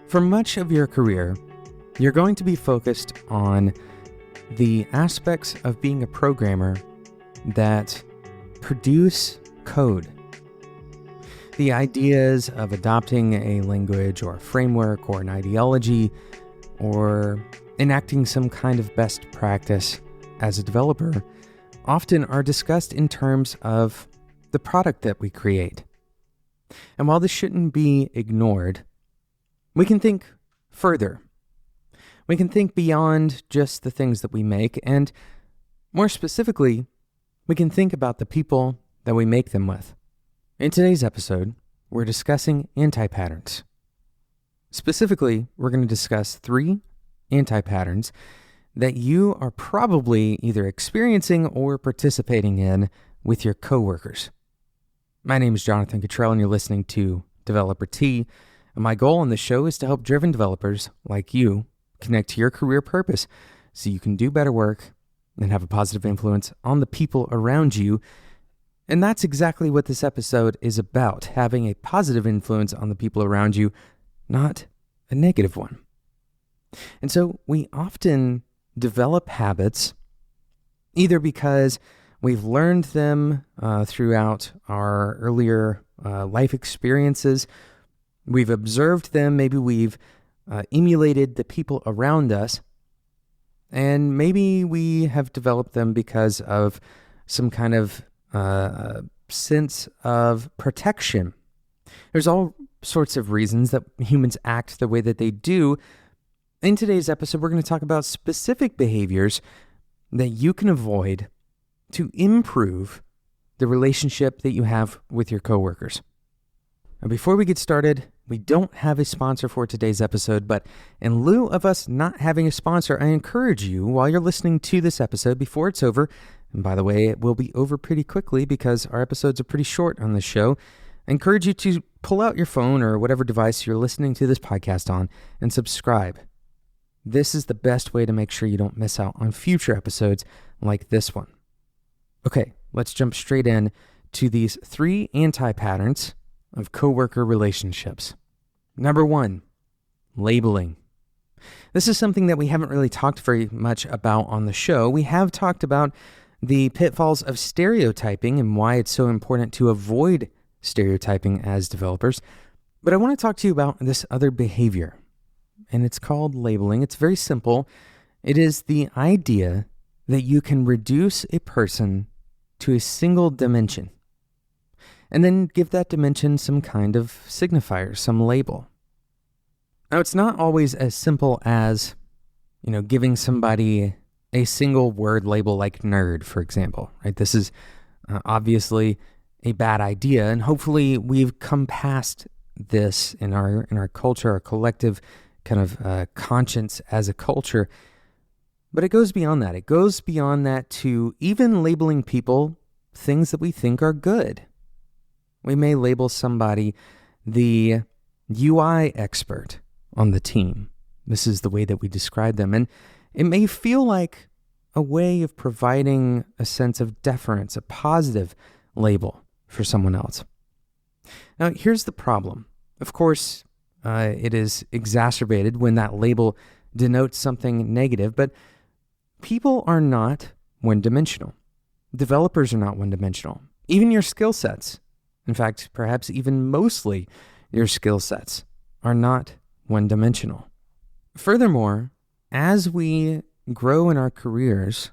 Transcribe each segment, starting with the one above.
For much of your career, you're going to be focused on the aspects of being a programmer that produce code. The ideas of adopting a language or a framework or an ideology or enacting some kind of best practice as a developer often are discussed in terms of the product that we create. And while this shouldn't be ignored, we can think further. We can think beyond just the things that we make, and more specifically, we can think about the people that we make them with. In today's episode, we're discussing anti-patterns. Specifically, we're going to discuss 3 anti-patterns that you are probably either experiencing or participating in with your coworkers. My name is Jonathan Cottrell, and you're listening to Developer Tea. And my goal on this show is to help driven developers like you connect to your career purpose so you can do better work and have a positive influence on the people around you. And that's exactly what this episode is about, having a positive influence on the people around you, not a negative one. And so we often develop habits either because we've learned them throughout our earlier life experiences. We've observed them, maybe we've emulated the people around us, and maybe we have developed them because of some kind of sense of protection. There's all sorts of reasons that humans act the way that they do. In today's episode, we're going to talk about specific behaviors that you can avoid to improve the relationship that you have with your coworkers. Now, before we get started, we don't have a sponsor for today's episode, but in lieu of us not having a sponsor, I encourage you, while you're listening to this episode, before it's over, and by the way, it will be over pretty quickly because our episodes are pretty short on this show, I encourage you to pull out your phone or whatever device you're listening to this podcast on and subscribe. This is the best way to make sure you don't miss out on future episodes like this one. Okay, let's jump straight in to these 3 anti-patterns of coworker relationships. Number 1, labeling. This is something that we haven't really talked very much about on the show. We have talked about the pitfalls of stereotyping and why it's so important to avoid stereotyping as developers. But I want to talk to you about this other behavior, and it's called labeling. It's very simple. It is the idea that you can reduce a person to a single dimension and then give that dimension some kind of signifier, some label. Now, it's not always as simple as, giving somebody a single word label like nerd, for example, right? This is obviously a bad idea, and hopefully we've come past this in our culture, our collective kind of conscience as a culture. But it goes beyond that. It goes beyond that to even labeling people things that we think are good. We may label somebody the UI expert on the team. This is the way that we describe them. And it may feel like a way of providing a sense of deference, a positive label for someone else. Now, here's the problem. Of course, it is exacerbated when that label denotes something negative, but people are not one-dimensional. Developers are not one-dimensional. Even your skill sets, in fact, perhaps even mostly your skill sets, are not one-dimensional. Furthermore, as we grow in our careers,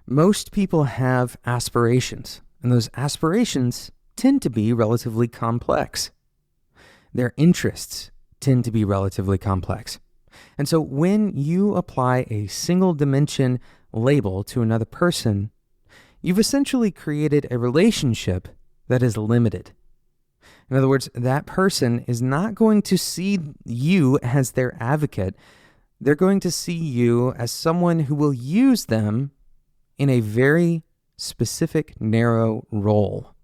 most people have aspirations, and those aspirations tend to be relatively complex. Their interests tend to be relatively complex. And so when you apply a single dimension label to another person, you've essentially created a relationship that is limited. In other words, that person is not going to see you as their advocate. They're going to see you as someone who will use them in a very specific, narrow role.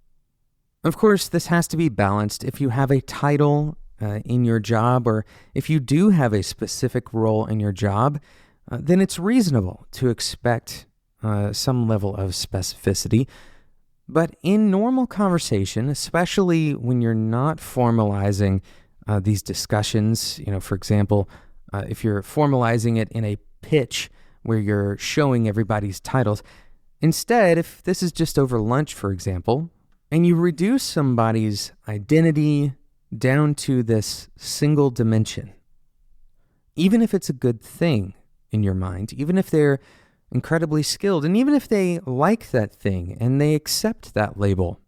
Of course, this has to be balanced. If you have a title in your job, or if you do have a specific role in your job, then it's reasonable to expect some level of specificity. But in normal conversation, especially when you're not formalizing these discussions, for example, if you're formalizing it in a pitch where you're showing everybody's titles, instead, if this is just over lunch, for example, and you reduce somebody's identity down to this single dimension, even if it's a good thing in your mind, even if they're incredibly skilled, and even if they like that thing and they accept that label,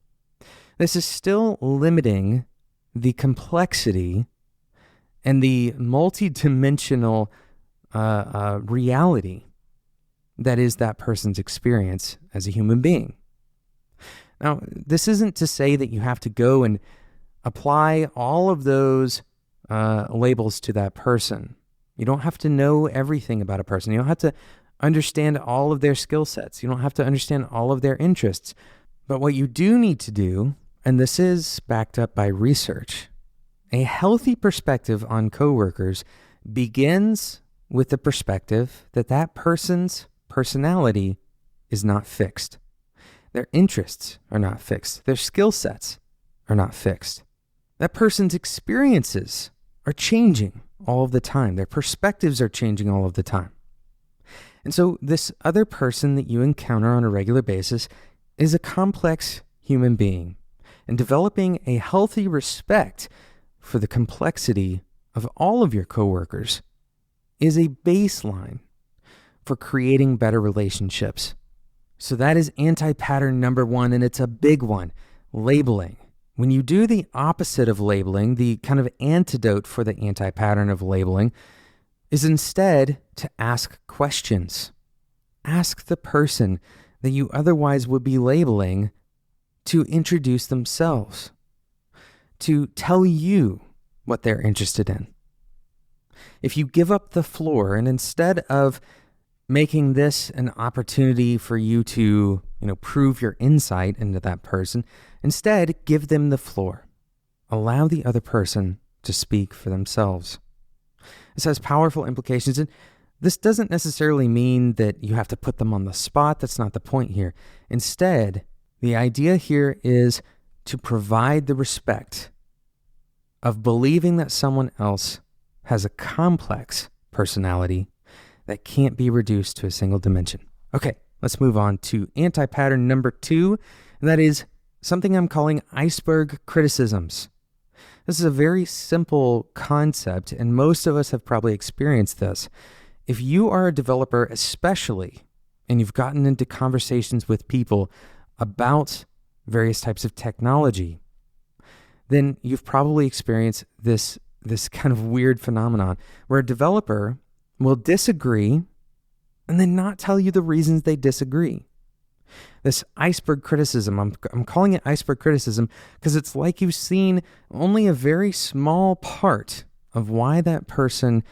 this is still limiting the complexity and the multi-dimensional reality that is that person's experience as a human being. Now, this isn't to say that you have to go and apply all of those labels to that person. You don't have to know everything about a person. You don't have to understand all of their skill sets. You don't have to understand all of their interests. But what you do need to do, and this is backed up by research, a healthy perspective on coworkers begins with the perspective that that person's personality is not fixed. Their interests are not fixed. Their skill sets are not fixed. That person's experiences are changing all of the time. Their perspectives are changing all of the time. And so this other person that you encounter on a regular basis is a complex human being. And developing a healthy respect for the complexity of all of your coworkers is a baseline for creating better relationships. So that is anti-pattern number one, and it's a big one, labeling. When you do the opposite of labeling, the kind of antidote for the anti-pattern of labeling is instead to ask questions. Ask the person that you otherwise would be labeling to introduce themselves, to tell you what they're interested in. If you give up the floor and instead of making this an opportunity for you to, prove your insight into that person, instead give them the floor. Allow the other person to speak for themselves. This has powerful implications, and this doesn't necessarily mean that you have to put them on the spot. That's not the point here. Instead, the idea here is to provide the respect of believing that someone else has a complex personality that can't be reduced to a single dimension. Okay, let's move on to anti-pattern number 2, and that is something I'm calling iceberg criticisms. This is a very simple concept, and most of us have probably experienced this. If you are a developer especially, and you've gotten into conversations with people about various types of technology, then you've probably experienced this kind of weird phenomenon where a developer will disagree and then not tell you the reasons they disagree. This iceberg criticism, I'm calling it iceberg criticism because it's like you've seen only a very small part of why that person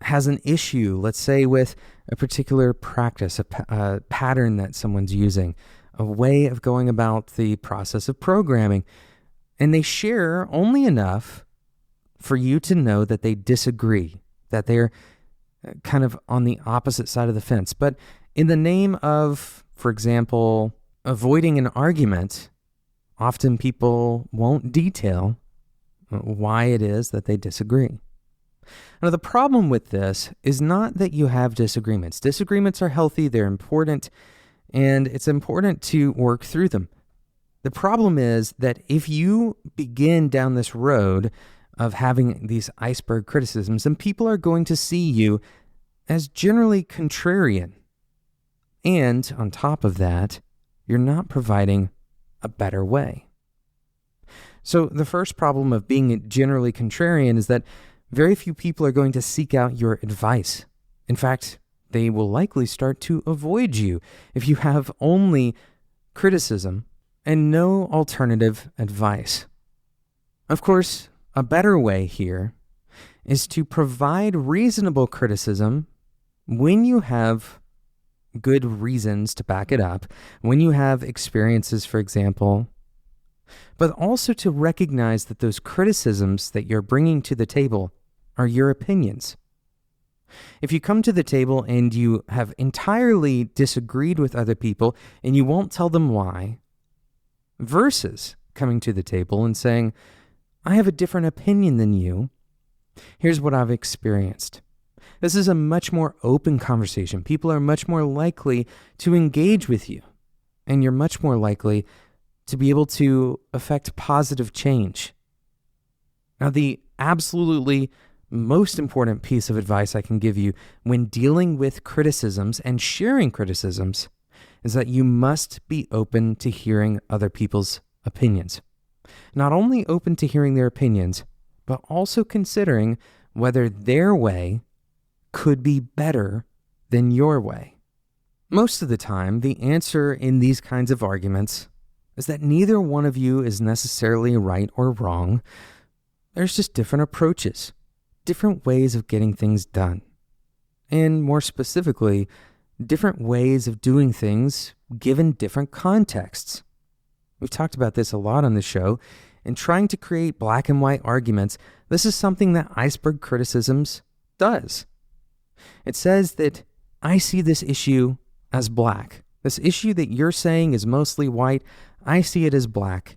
has an issue, let's say with a particular practice, a pattern that someone's using, a way of going about the process of programming. And they share only enough for you to know that they disagree, that they're kind of on the opposite side of the fence. But in the name of, for example, avoiding an argument, often people won't detail why it is that they disagree. Now, the problem with this is not that you have disagreements. Disagreements are healthy, they're important, and it's important to work through them. The problem is that if you begin down this road of having these iceberg criticisms, then people are going to see you as generally contrarian. And on top of that, you're not providing a better way. So the first problem of being generally contrarian is that very few people are going to seek out your advice. In fact, they will likely start to avoid you if you have only criticism and no alternative advice. Of course, a better way here is to provide reasonable criticism when you have good reasons to back it up, when you have experiences, for example, but also to recognize that those criticisms that you're bringing to the table are your opinions. If you come to the table and you have entirely disagreed with other people and you won't tell them why, versus coming to the table and saying, I have a different opinion than you. Here's what I've experienced. This is a much more open conversation. People are much more likely to engage with you, and you're much more likely to be able to affect positive change. Now, the absolutely most important piece of advice I can give you when dealing with criticisms and sharing criticisms is that you must be open to hearing other people's opinions. Not only open to hearing their opinions, but also considering whether their way could be better than your way. Most of the time, the answer in these kinds of arguments is that neither one of you is necessarily right or wrong. There's just different approaches, different ways of getting things done, and more specifically, different ways of doing things given different contexts. We've talked about this a lot on the show. In trying to create black and white arguments, this is something that Iceberg Criticisms does. It says that I see this issue as black. This issue that you're saying is mostly white, I see it as black,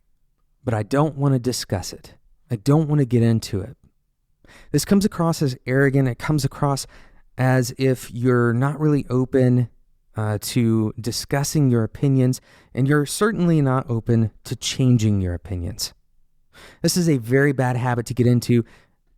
but I don't want to discuss it. I don't want to get into it. This comes across as arrogant. It comes across as if you're not really open to discussing your opinions, and you're certainly not open to changing your opinions. This is a very bad habit to get into,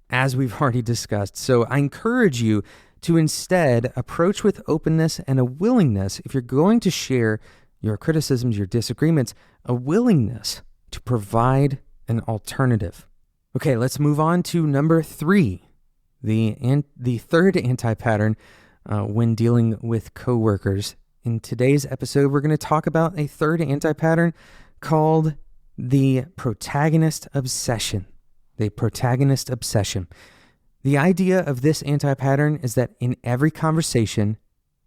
as we've already discussed. So I encourage you to instead approach with openness and a willingness, if you're going to share your criticisms, your disagreements, a willingness to provide an alternative. Okay, let's move on to number 3, the third anti-pattern when dealing with coworkers. In today's episode, we're going to talk about a third anti-pattern called the protagonist obsession. The protagonist obsession. The idea of this anti-pattern is that in every conversation,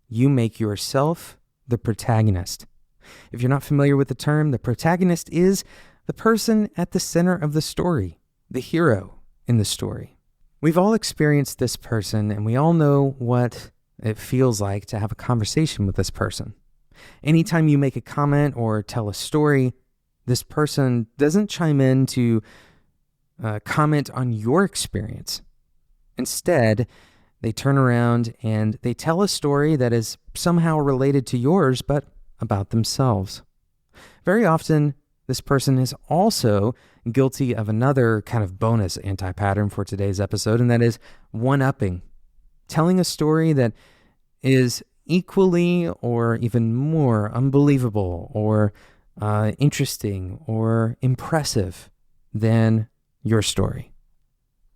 you make yourself the protagonist. If you're not familiar with the term, the protagonist is the person at the center of the story, the hero in the story. We've all experienced this person, and we all know what it feels like to have a conversation with this person. Anytime you make a comment or tell a story, this person doesn't chime in to comment on your experience. Instead, they turn around and they tell a story that is somehow related to yours, but about themselves. Very often, this person is also guilty of another kind of bonus anti-pattern for today's episode, and that is one-upping. Telling a story that is equally or even more unbelievable or interesting or impressive than your story.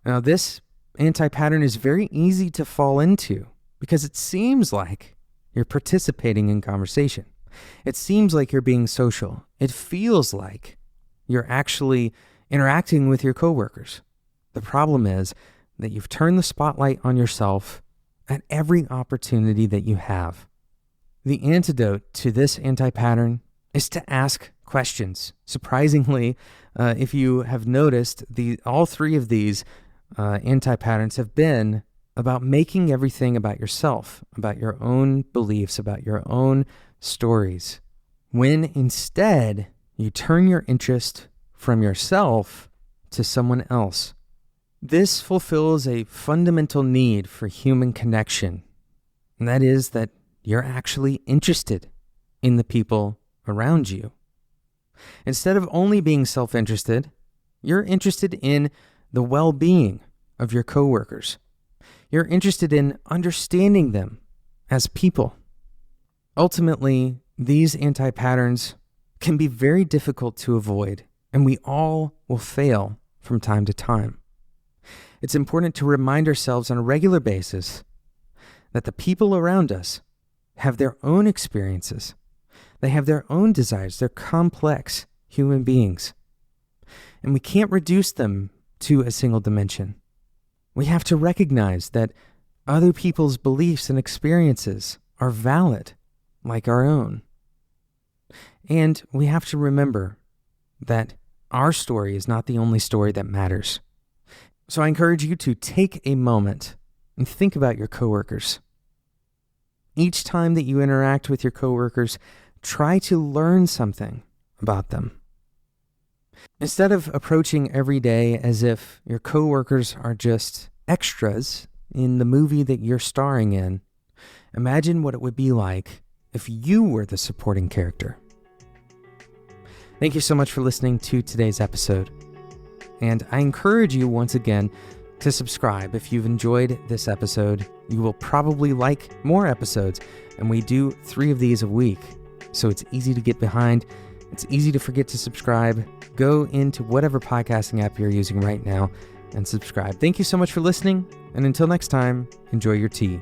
Now, this anti-pattern is very easy to fall into because it seems like you're participating in conversation. It seems like you're being social. It feels like you're actually interacting with your coworkers. The problem is that you've turned the spotlight on yourself at every opportunity that you have. The antidote to this anti-pattern is to ask questions. Surprisingly, if you have noticed, all 3 of these anti-patterns have been about making everything about yourself, about your own beliefs, about your own stories, when instead you turn your interest from yourself to someone else. This fulfills a fundamental need for human connection, and that is that you're actually interested in the people around you. Instead of only being self-interested, you're interested in the well-being of your coworkers. You're interested in understanding them as people. Ultimately, these anti-patterns can be very difficult to avoid, and we all will fail from time to time. It's important to remind ourselves on a regular basis that the people around us have their own experiences. They have their own desires. They're complex human beings. And we can't reduce them to a single dimension. We have to recognize that other people's beliefs and experiences are valid, like our own. And we have to remember that our story is not the only story that matters. So I encourage you to take a moment and think about your coworkers. Each time that you interact with your coworkers, try to learn something about them. Instead of approaching every day as if your coworkers are just extras in the movie that you're starring in, imagine what it would be like if you were the supporting character. Thank you so much for listening to today's episode. And I encourage you once again to subscribe. If you've enjoyed this episode, you will probably like more episodes. And we do 3 of these a week. So it's easy to get behind. It's easy to forget to subscribe. Go into whatever podcasting app you're using right now and subscribe. Thank you so much for listening. And until next time, enjoy your tea.